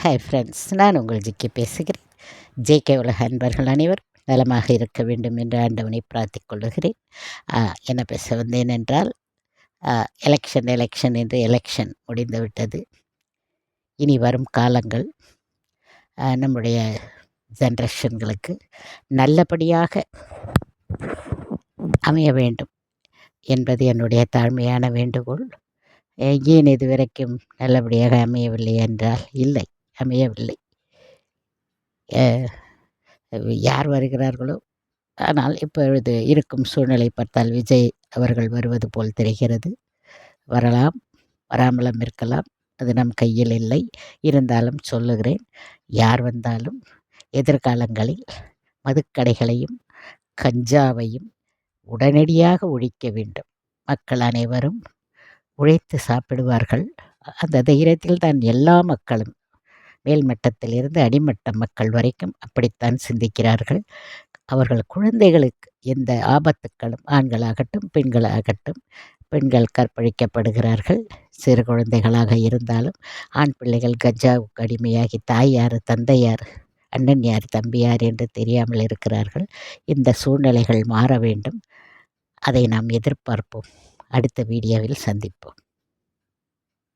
Hi friends, நான் உங்கள் GK பேசுகிறேன். ஜேகே உலக அன்பர்கள் அனைவரும் நலமாக இருக்க வேண்டும் என்று ஆண்டவனை பிரார்த்திக் கொள்ளுகிறேன். என்ன பேச வந்தேன் என்றால், எலெக்ஷன் என்று எலெக்ஷன் முடிந்துவிட்டது. இனி வரும் காலங்கள் நம்முடைய ஜென்ரேஷன்களுக்கு நல்லபடியாக அமைய வேண்டும் என்பது என்னுடைய தாழ்மையான வேண்டுகோள். ஏன் இதுவரைக்கும் நல்லபடியாக அமையவில்லை என்றால், அமையவில்லை. யார் வருகிறார்களோ, ஆனால் இப்பொழுது இருக்கும் சூழ்நிலை பார்த்தால் விஜய் அவர்கள் வருவது போல் தெரிகிறது. வரலாம், வராமலும் இருக்கலாம். அது நம் கையில் இல்லை. இருந்தாலும் சொல்லுகிறேன், யார் வந்தாலும் எதிர்காலங்களில் மதுக்கடைகளையும் கஞ்சாவையும் உடனடியாக ஒழிக்க வேண்டும். மக்கள் அனைவரும் உழைத்து சாப்பிடுவார்கள். அந்த தைரியத்தில் தான் எல்லா மக்களும் மேல்மட்டத்திலிருந்து அடிமட்ட மக்கள் வரைக்கும் அப்படித்தான் சிந்திக்கிறார்கள். அவர்கள் குழந்தைகளுக்கு எந்த ஆபத்துக்களும், ஆண்களாகட்டும் பெண்களாகட்டும், பெண்கள் கற்பழிக்கப்படுகிறார்கள். சிறு குழந்தைகளாக இருந்தாலும் ஆண் பிள்ளைகள் கஞ்சாவுக்கு அடிமையாகி தாய் யார், தந்தை யார், அண்ணன் யார், தம்பி யார் என்று தெரியாமல் இருக்கிறார்கள். இந்த சூழ்நிலைகள் மாற வேண்டும். அதை நாம் எதிர்பார்ப்போம். அடுத்த வீடியோவில் சந்திப்போம்.